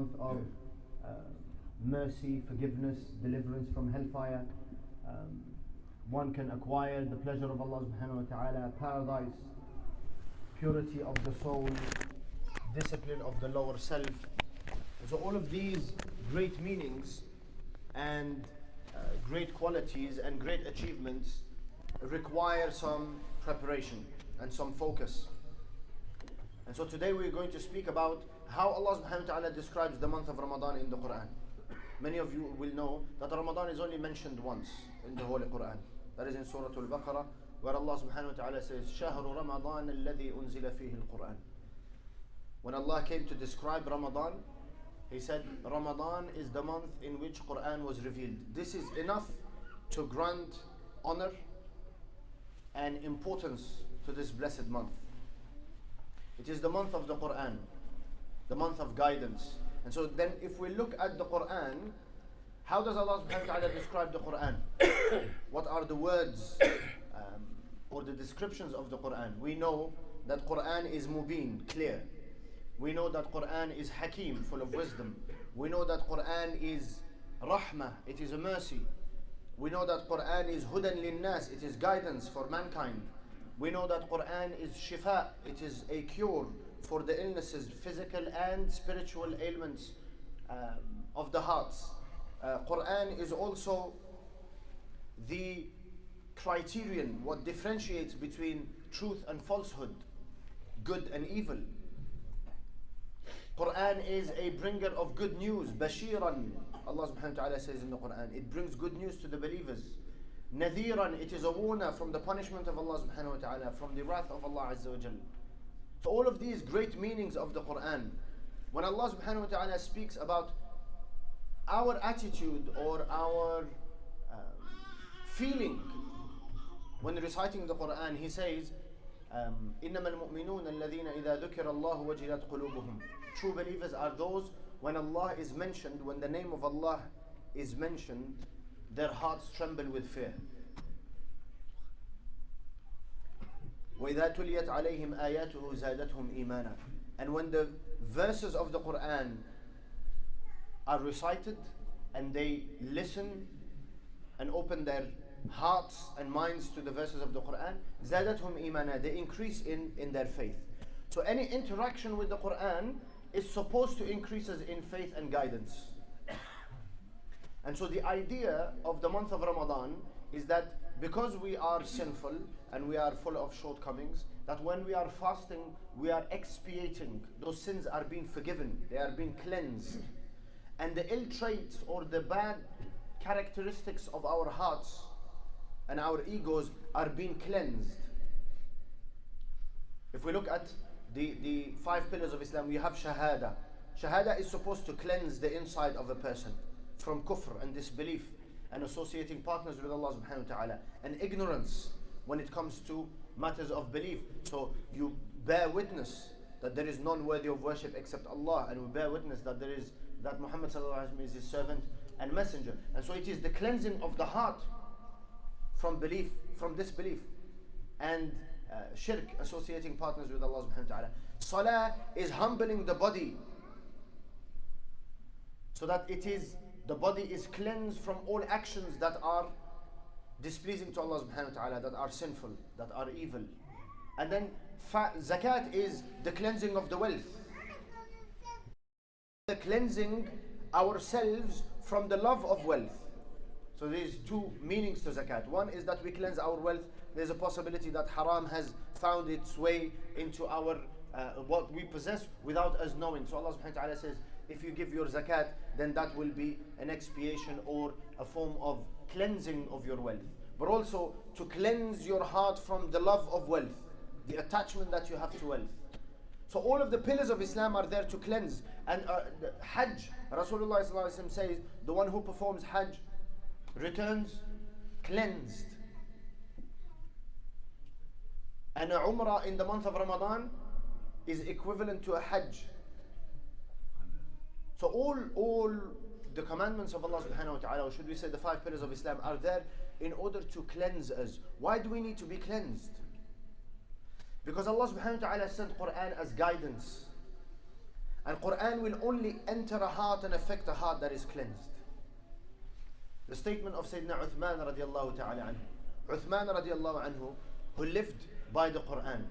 month of mercy, forgiveness, deliverance from hellfire. One can acquire the pleasure of Allah subhanahu wa ta'ala, paradise, purity of the soul, discipline of the lower self. So all of these great meanings and great qualities and great achievements require some preparation and some focus. And so today we're going to speak about how Allah subhanahu wa ta'ala describes the month of Ramadan in the Quran. Many of you will know that Ramadan is only mentioned once in the Holy Quran. That is in Surah Al-Baqarah, where Allah subhanahu wa ta'ala says, شَهْرُ رَمَضَانَ الَّذِي أُنزِلَ فِيهِ الْقُرْآنِ. When Allah came to describe Ramadan, He said, Ramadan is the month in which Quran was revealed. This is enough to grant honor and importance to this blessed month. It is the month of the Quran, the month of guidance. And so then if we look at the Quran, how does Allah subhanahu wa ta'ala describe the Quran? What are the words or the descriptions of the Quran? We know that Quran is mubin, clear. We know that Quran is hakim, full of wisdom. We know that Quran is rahmah, it is a mercy. We know that Quran is hudan linnas, it is guidance for mankind. We know that Quran is shifa, it is a cure for the illnesses, physical and spiritual ailments of the hearts. Quran is also the criterion, what differentiates between truth and falsehood, good and evil. Quran is a bringer of good news, bashiran, Allah subhanahu wa ta'ala says in the Quran. It brings good news to the believers. Nadhiran, it is a warner from the punishment of Allah subhanahu wa ta'ala, from the wrath of Allah azza wa jal. So all of these great meanings of the Quran, when Allah subhanahu wa ta'ala speaks about our attitude or our feeling when reciting the Quran, He says, إِنَّمَا الْمُؤْمِنُونَ الَّذِينَ إِذَا ذُكِرَ اللَّهُ وَجِلَتْ قُلُوبُهُم. True believers are those when Allah is mentioned, when the name of Allah is mentioned, their hearts tremble with fear. وَإِذَا تُلِيَتْ عَلَيْهِمْ آيَاتُهُ زَادَتْهُمْ إِيمَانًا. And when the verses of the Quran are recited and they listen and open their hearts and minds to the verses of the Quran, زَادَتْهُمْ إِيمَانًا, they increase in their faith. So any interaction with the Quran is supposed to increase us in faith and guidance. And so the idea of the month of Ramadan is that because we are sinful and we are full of shortcomings, that when we are fasting, we are expiating. Those sins are being forgiven, they are being cleansed. And the ill traits or the bad characteristics of our hearts and our egos are being cleansed. If we look at the 5 pillars of Islam, we have Shahada. Shahada is supposed to cleanse the inside of a person from kufr and disbelief and associating partners with Allah subhanahu wa ta'ala, and ignorance when it comes to matters of belief. So you bear witness that there is none worthy of worship except Allah, and we bear witness that Muhammad sallallahu alaihi wasallam is His servant and messenger. And so it is the cleansing of the heart from belief, from disbelief, and shirk, associating partners with Allah subhanahu wa ta'ala. Salah is humbling the body so that the body is cleansed from all actions that are displeasing to Allah subhanahu wa ta'ala, that are sinful, that are evil. And then zakat is the cleansing of the wealth, the cleansing ourselves from the love of wealth. So there's 2 meanings to zakat. One is that we cleanse our wealth. There's a possibility that haram has found its way into our what we possess without us knowing. So Allah subhanahu wa ta'ala says, if you give your zakat, then that will be an expiation or a form of cleansing of your wealth. But also to cleanse your heart from the love of wealth, the attachment that you have to wealth. So all of the pillars of Islam are there to cleanse. And the Hajj, Rasulullah sallallahu alaihi wasallam says, the one who performs Hajj returns cleansed. And a Umrah in the month of Ramadan is equivalent to a Hajj. So all the commandments of Allah subhanahu wa ta'ala, or should we say the 5 pillars of Islam, are there in order to cleanse us. Why do we need to be cleansed? Because Allah subhanahu wa ta'ala sent Quran as guidance. And Quran will only enter a heart and affect a heart that is cleansed. The statement of Sayyidina Uthman radiallahu ta'ala anhu. Uthman radiallahu anhu, who lived by the Quran,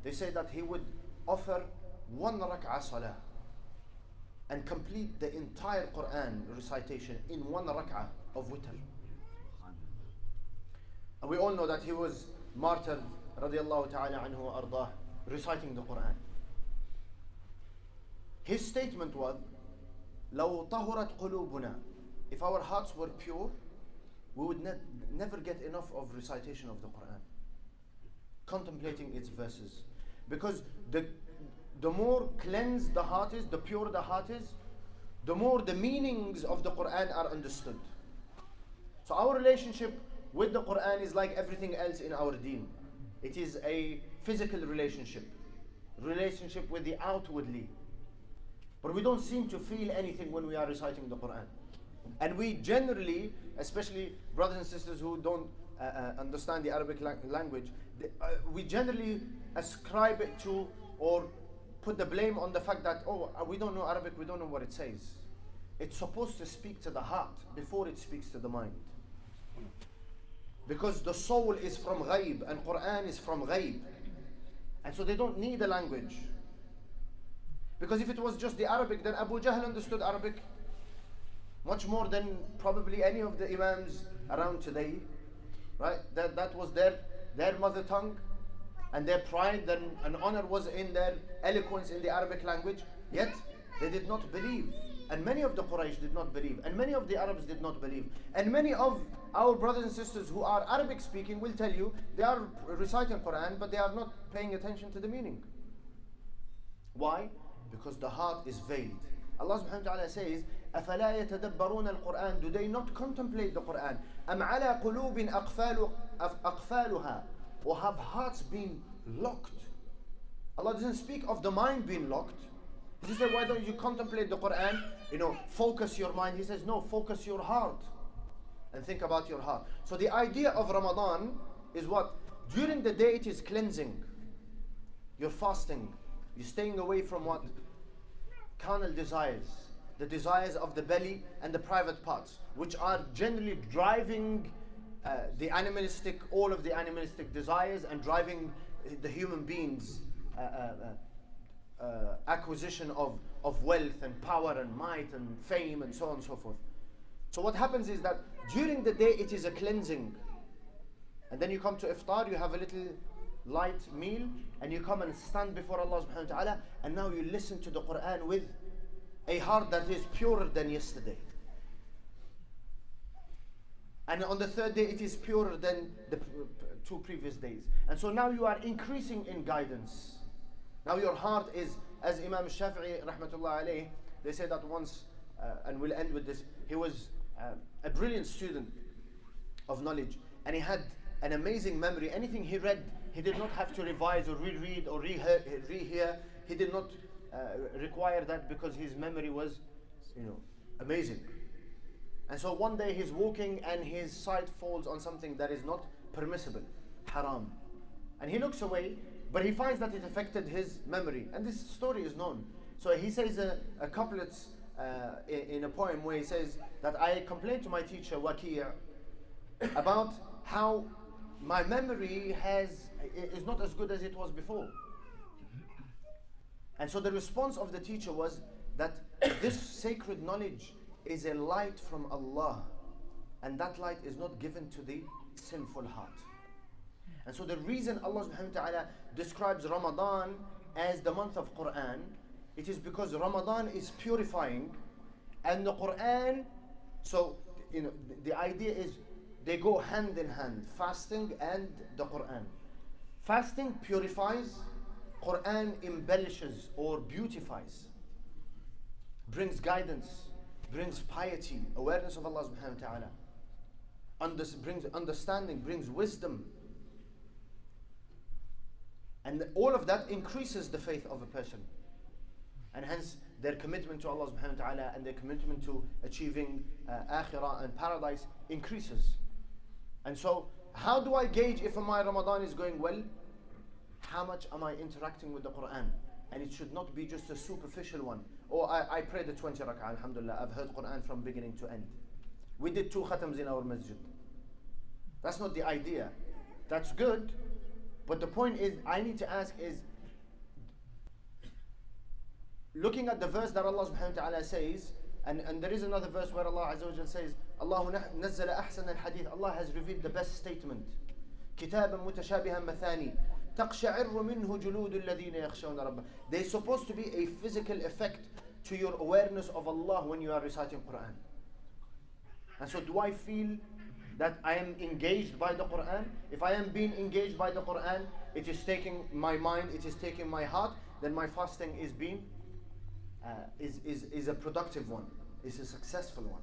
they say that he would offer one rak'ah salah and complete the entire Quran recitation in one rak'ah of witr. And we all know that he was martyred radiallahu ta'ala anhu wa ardah, reciting the Quran. His statement was, لو طهرت قلوبنا, if our hearts were pure, we would never get enough of recitation of the Quran, contemplating its verses. Because the more cleansed the heart is, the purer the heart is, the more the meanings of the Quran are understood. So our relationship with the Quran is like everything else in our deen. It is a physical relationship with the outwardly. But we don't seem to feel anything when we are reciting the Quran. And we generally, especially brothers and sisters who don't understand the Arabic language, we generally ascribe it to or put the blame on the fact that, oh, we don't know Arabic, we don't know what it says. It's supposed to speak to the heart before it speaks to the mind. Because the soul is from ghaib and Quran is from ghaib. And so they don't need a language. Because if it was just the Arabic, then Abu Jahl understood Arabic much more than probably any of the Imams around today. Right? That was their mother tongue, and their pride and honor was in their eloquence in the Arabic language. Yet they did not believe. And many of the Quraysh did not believe. And many of the Arabs did not believe. And many of our brothers and sisters who are Arabic speaking will tell you they are reciting Quran, but they are not paying attention to the meaning. Why? Because the heart is veiled. Allah subhanahu wa ta'ala says, أَفَلَا يَتَدَبَّرُونَ الْقُرْآنِ, do they not contemplate the Quran? أَمْ عَلَى قُلُوبٍ أَقْفَالُهَا, or have hearts been locked? Allah doesn't speak of the mind being locked. He says, why don't you contemplate the Quran? Focus your mind. He says, no, focus your heart and think about your heart. So the idea of Ramadan is what? During the day it is cleansing. You're fasting. You're staying away from what? Carnal desires. The desires of the belly and the private parts, which are generally driving the animalistic, all of the animalistic desires, and driving the human beings' acquisition of wealth and power and might and fame and so on and so forth. So what happens is that during the day it is a cleansing, and then you come to iftar, you have a little light meal, and you come and stand before Allah subhanahu wa ta'ala, and now you listen to the Quran with a heart that is purer than yesterday. And on the third day it is purer than the two previous days. And so now you are increasing in guidance. Now your heart is, as Imam Shafi'i rahmatullah alayh, they say that once, and we'll end with this, he was a brilliant student of knowledge, and he had an amazing memory. Anything he read, he did not have to revise or reread or rehear. He did not require that, because his memory was, amazing. And so one day he's walking and his sight falls on something that is not permissible, haram. And he looks away, but he finds that it affected his memory. And this story is known. So he says a couplet in a poem where he says that I complained to my teacher, Waki', about how my memory is not as good as it was before. And so the response of the teacher was that this sacred knowledge is a light from Allah, and that light is not given to the sinful heart. And so the reason Allah subhanahu wa ta'ala describes Ramadan as the month of Quran, it is because Ramadan is purifying, and the Quran, so the idea is they go hand in hand, fasting and the Quran. Fasting purifies, Quran embellishes or beautifies, brings guidance, brings piety, awareness of Allah subhanahu wa ta'ala, brings understanding, brings wisdom. And all of that increases the faith of a person. And hence their commitment to Allah subhanahu wa ta'ala and their commitment to achieving akhirah and paradise increases. And so how do I gauge if my Ramadan is going well? How much am I interacting with the Quran? And it should not be just a superficial one. or I prayed the 20 rak'ah, alhamdulillah, I've heard Quran from beginning to end. We did 2 khatams in our masjid. That's not the idea. That's good, but the point is, I need to ask is, looking at the verse that Allah subhanahu wa ta'ala says, and there is another verse where Allah Azza wa Jal says, Allahu nazzala ahsan al-hadith, Allah has revealed the best statement. كتابا متشابها مثاني تقشعر منه جلود الذين يخشون ربهم. There's supposed to be a physical effect to your awareness of Allah when you are reciting Quran. And so do I feel that I am engaged by the Quran? If I am being engaged by the Quran, it is taking my mind, it is taking my heart, then my fasting is being is a productive one, is a successful one.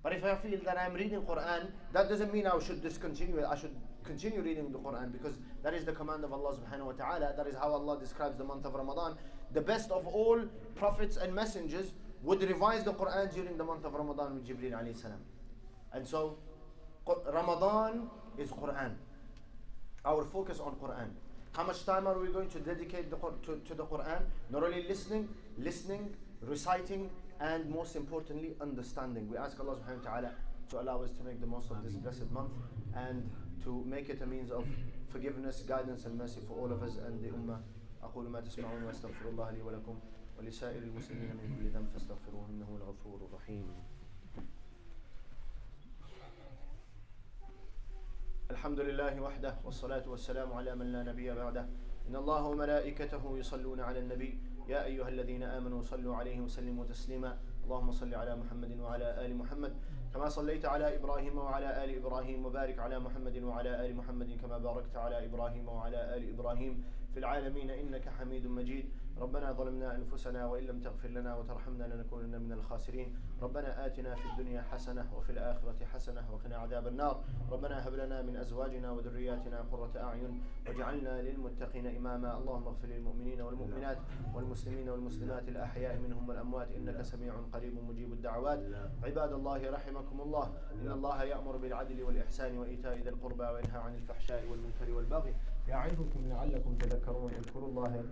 But if I feel that I'm reading Quran, that doesn't mean I should discontinue it. I should continue reading the Quran, because that is the command of Allah subhanahu wa ta'ala. That is how Allah describes the month of Ramadan. The best of all prophets and messengers would revise the Quran during the month of Ramadan with Jibreel alayhi salam. And so Ramadan is Quran. Our focus on Quran. How much time are we going to dedicate to the Quran? Not only listening, reciting, and most importantly, understanding. We ask Allah subhanahu wa ta'ala to allow us to make the most of this blessed month, and to make it a means of forgiveness, guidance, and mercy for all of us and the Ummah. أقول ما تسمعون وأستغفر الله لي ولكم ولسائر المسلمين من كل ذنب فاستغفروه إنه هو الغفور الرحيم. الحمد لله وحده والصلاة والسلام على من لا نبي بعده. إن الله وملائكته يصلون على النبي يا أيها الذين آمنوا صلوا عليه وسلموا تسليما. اللهم صل على محمد وعلى آل محمد كما صليت على إبراهيم وعلى آل إبراهيم، وبارك على محمد وعلى آل محمد كما باركت على إبراهيم وعلى آل إبراهيم في العالمين إنك حميد مجيد. ربنا ظلمنا أنفسنا وإن لم تغفر لنا وترحمنا لنكونن من الخاسرين. ربنا آتنا في الدنيا حسنة وفي الآخرة حسنة وقنا عذاب النار. ربنا هب لنا من أزواجنا وذرياتنا قرة أعين واجعلنا للمتقين إماما. اللهم اغفر للمؤمنين والمؤمنات والمسلمين والمسلمات الأحياء منهم والأموات إنك سميع قريب مجيب الدعوات. عباد الله رحمكم الله، إن الله يأمر بالعدل والإحسان وإيتاء ذي القربى وينهى عن الفحشاء والمنكر والبغي يعظكم لعلكم تذكرون. اذكروا الله